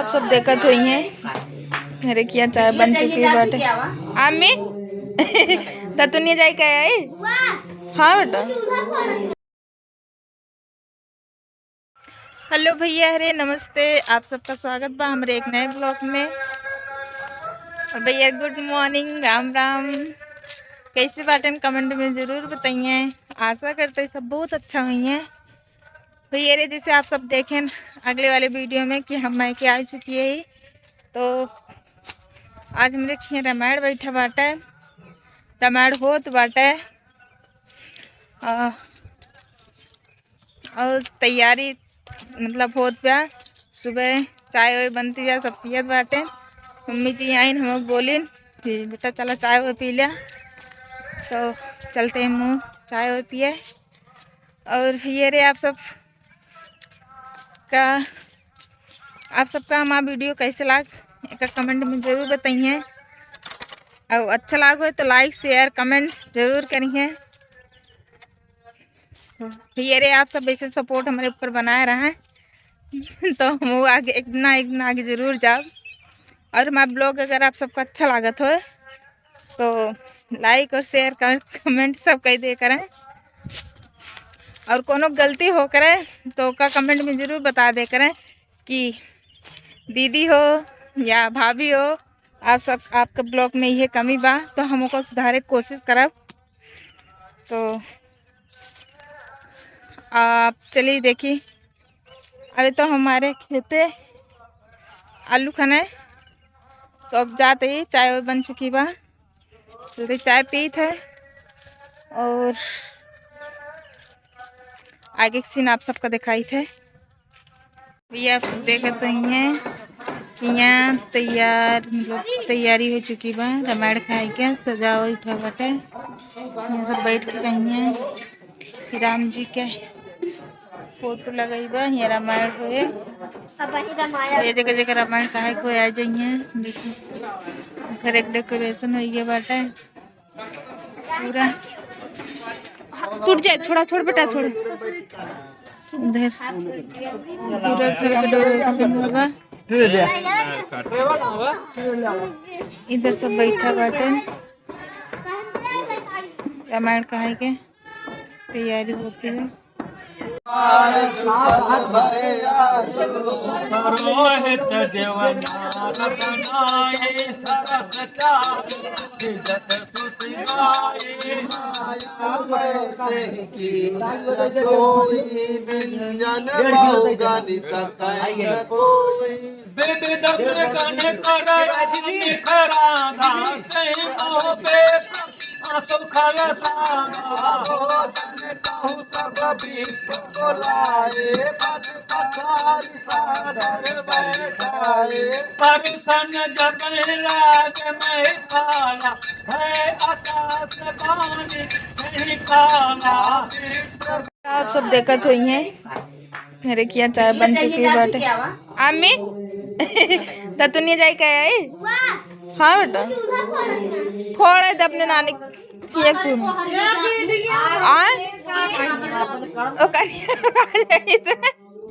आप सब देखत हुई हैं मेरे किया चाय बन चुकी है बाटे आमी ततुनिया जाए क्या है। हाँ बेटा। हेलो भैया, हरे नमस्ते, आप सबका स्वागत बा हमारे एक नए ब्लॉग में। और भैया गुड मॉर्निंग, राम राम। कैसे बाटे कमेंट में ज़रूर बताइए। आशा करते सब बहुत अच्छा हुई हैं भैया रे। जैसे आप सब देखें अगले वाले वीडियो में कि हम मायके आ चुकी है, तो आज हम देखिए रामायण बैठा बाटे, रामायण होत बाटे और तैयारी मतलब होत बा। सुबह चाय वाय बनती बा, सब पियत बाटे। मम्मी जी आइन हम बोलिन कि बेटा चला चाय वाय पी लिया, तो चलते हैं मुँह चाय वाय पिए। और ये रे आप सबका हमारा वीडियो कैसे लाग एक कमेंट में ज़रूर बताइए। और अच्छा लागो तो लाइक शेयर कमेंट ज़रूर करिए। ये रे आप सब ऐसे सपोर्ट हमारे ऊपर बनाए रहे तो हम वो आगे एक दिन आगे ज़रूर जाओ। और हमारा ब्लॉग अगर आप सबको अच्छा लागत हो तो लाइक और शेयर कमेंट सब कह दे करें। और कोनो गलती हो करे तो का कमेंट में ज़रूर बता दे करें कि दीदी हो या भाभी हो, आपके ब्लॉग में ये कमी बा तो हमको सुधारे की कोशिश करब। तो आप चलिए देखिए, अभी तो हमारे खेते आलू खाना है, तो अब जाते ही चाय बन चुकी बा, जल्दी चाय पी थे। और आगे के सीन आप सबका दिखाई थे भैया। आप सब देखे तो यहाँ तैयारी हो चुकी बा रामायण खाए के, सजाओ उठा बाटे। यहाँ सब बैठ के कहीं राम जी के फोटो लगाई बा। यहाँ रामायण होए, ये जगह जगह रामायण काहे को आ जाइए। देखिए घर एक डेकोरेशन हो गया बाटे पूरा। टूट जाए थोड़ा, छोड़ बेटा छोड़। इधर पूरा घर का डेकोरेशन होगा, इधर सब बैठा बाटे रामायण काहे के तैयारी होती है। रोहित देवनार बनाए सरस चाजत सुसिगाए माया में की रसोई व्यंजन बहुगनि सकय कोई विविध गण कर निखरा धाते पे सुखल सामा भोजन कहूँ सब बोलाए पद पथारी सादर बैठाए परिसन जब लाग में खाया है आकाश बानी नहीं काला। आप सब देखत हुई हैं मेरे किया चाय बन चुकी है बाटे आमी ततुनिया जाए क्या है। हाँ बेटा थोड़ा दे अपने नानी किया तुम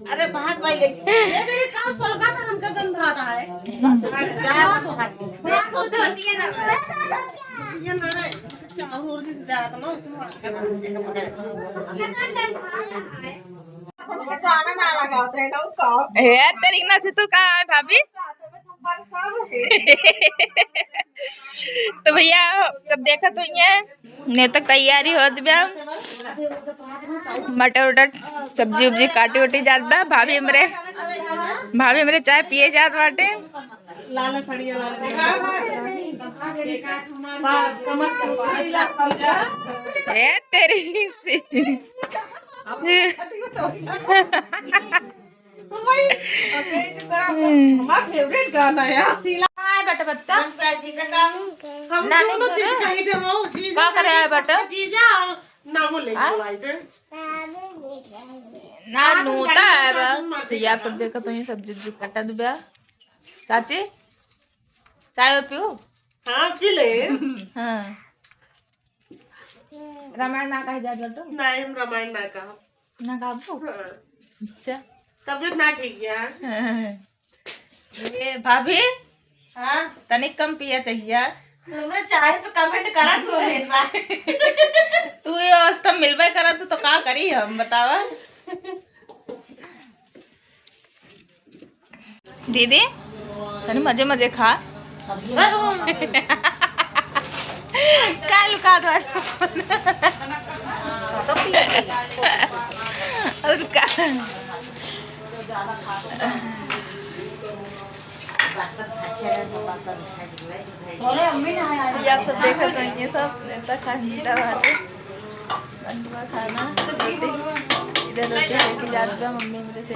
अरे भात भाई ले ये का सोलगा था हमका दम भात है जाया तो हाथ को होती है ना ये ना अच्छा महूर जी से जाया था ना उसमें जाना ना लगा होता है का ए तेरी ना से तू कहाँ है भाभी। तो भैया सब देखा तो ने तक तैयारी होत बा, मटर उटर सब्जी उब्जी काटी उटी जात बा। भाभी हमरे चाय पिए जात बाटे। लाल सड़िया ए तेरी सी हमारा फेवरेट गाना है सीला बेटा बच्चा हम ना दोनों चीज कहीं थे वो क्या करे है बेटा जीजा नामो ले बुलाए थे ना नोता है बा। तो ये आप सब देखो तो ये सब्जी उब्जी काटा दुबा। चाची चाय पियो। हाँ पी ले। हाँ रामायण ना कहे जात बेटा। नहीं हम रामायण ना कहा ना कहा। अच्छा तबियत ना ठीक है। ये भाभी हाँ तनिक कम पिया चाहिए। तुमने चाय पे कमेंट करा तू हमेशा। तू ये अवस्था मिलवे करा तो का करी हम बतावा। दीदी तनी मजे मजे खा। का लुका दो और का ये आप सब देख रहे हैं, ये सब नेता खाना वाले अंजुआ खाना इधर रोटी लेके जा रहा मम्मी मेरे से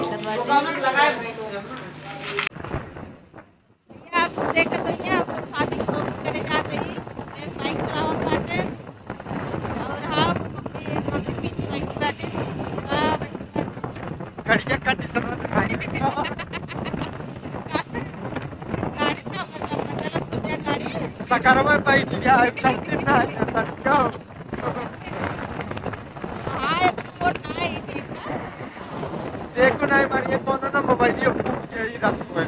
आप सब देख रहे हैं, आप सब शादी शॉपिंग करे जाते ही बाइक चलावत बाटे और हम मम्मी पीछे बैठी बाटे कड़िया कंडीशन में दिखाई गाड़ी का मतलब चलत तो क्या गाड़ी सकर में बैठ गया चलती ना है क्यों हाँ एक रोड ना है ठीक है। देखो नहीं मारिए कौन ना मोबाइल ये फूट गया ही रास्ते में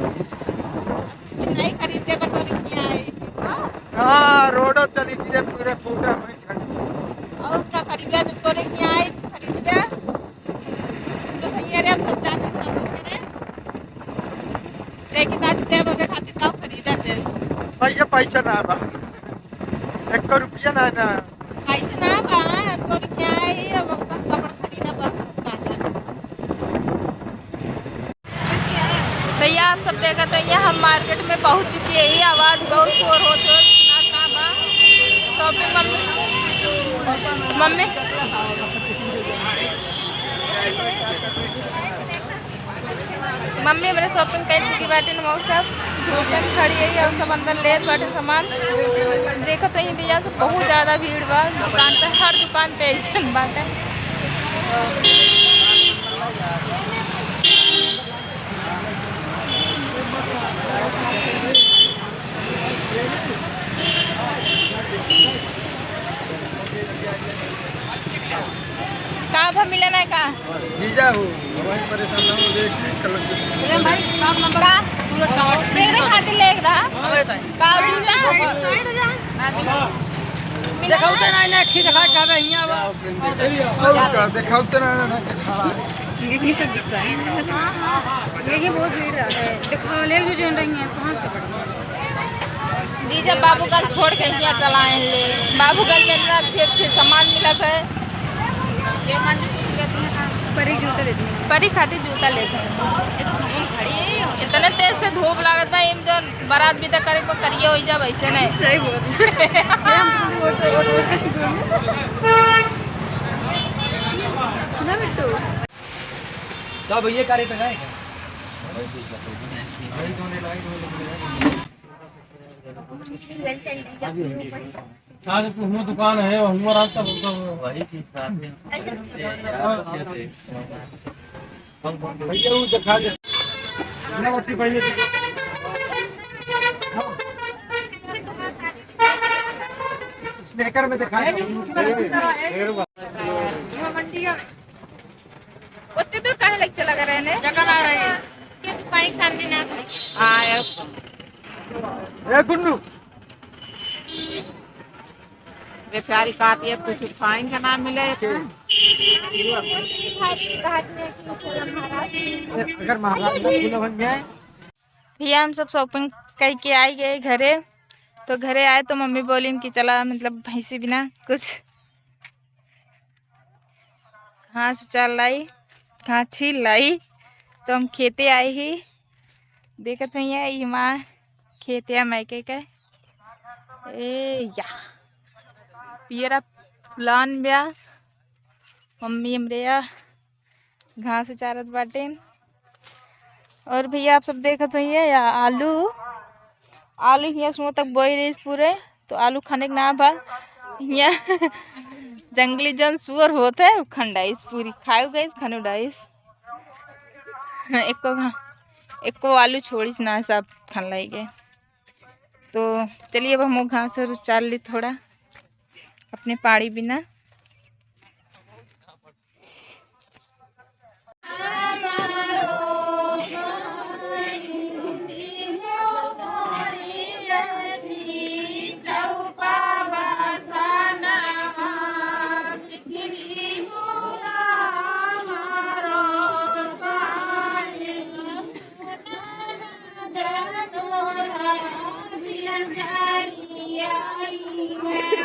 नहीं खरीदे बता क्या है ठीक है। हाँ रोड चली गिरे पूरे फूटा में और उसका खरीदा जब तोरे क्या आई तो खरीदा तो भैया रे हम सब जाते सब करे लेकिन आज देव के खातिर का खरीदा थे भैया पैसा ना बा 1 रुपया ना ना कैसे ना बा तोरे क्या आई अब हमका कपड़ा खरीदा बस उसका भैया आप सब देखा तो ये हम मार्केट में पहुंच चुकी है। ये आवाज बहुत शोर हो तो ना बा शॉपिंग मम्मी मम्मी मेरे शॉपिंग कर चुकी बाटे न सब धूप में खड़ी है और सब अंदर ले बाटे सामान देखो तो ही भैया सब बहुत ज़्यादा भीड़ बा दुकान पे हर दुकान पे ऐसे बाटे। कहाँ पर मिला ना का जीजा हो हमारी परेशान ना हो देख कलर अरे भाई आप नंबर देख रहे खातिर ले रहा का जूता साइड हो जा देखाओ तो ना खी दिखा जावे हिया और दिखाओ तो ना खड़ा ये सब दिखता है। हां हां ये बहुत भीड़ है दिखाओ ले जो जन रही है कहां से जी जब बाबूगंज छोड़ के यहाँ चलाए ले बाबूगंज में इतना अच्छे अच्छे सामान मिला था परी जूता देती है परी खातिर जूता लेते हैं। ये तो घूम खड़ी है इतने तेज से धूप लागत बा इम जो बारात भी तक करे को करिए हो जा वैसे नहीं सही बोल ना बिट्टू तो भैया का रेट है आज तो दुकान है हुआ रास्ता वही चीज का भैया वो दिखा दे भैया स्नेकर में दिखा उतने दूर कहाँ लग चला कर रहे जगह आ रहे हैं कि दुकान के सामने ना ए गुन्नू वे प्यारी खाती है कुछ फाइन का नाम मिले अगर महाराज बन गया भैया हम सब शॉपिंग करके आ गए घरे तो घरे आए तो मम्मी बोली कि चला मतलब भैंसी बिना कुछ घास उचाल लाई घास छील लाई तो हम खेते आए ही देखत भैया ये माँ खेते मैके का ए या पियरा प्लान ब्या मम्मी हमरे घास उचारत बाटे और भैया आप सब देखत होइए या आलू यहाँ सुनो तक बोई रही पूरे तो आलू खाने के ना बा यहाँ जंगली जन सुअर होता है खंडाइस पूरी खाओ गई खाने उड़ाइस एको आलू छोड़ीस ना सब खान लाई गए। तो चलिए अब हम घास और चाल ली थोड़ा अपने पाड़ी बिना हरियाली है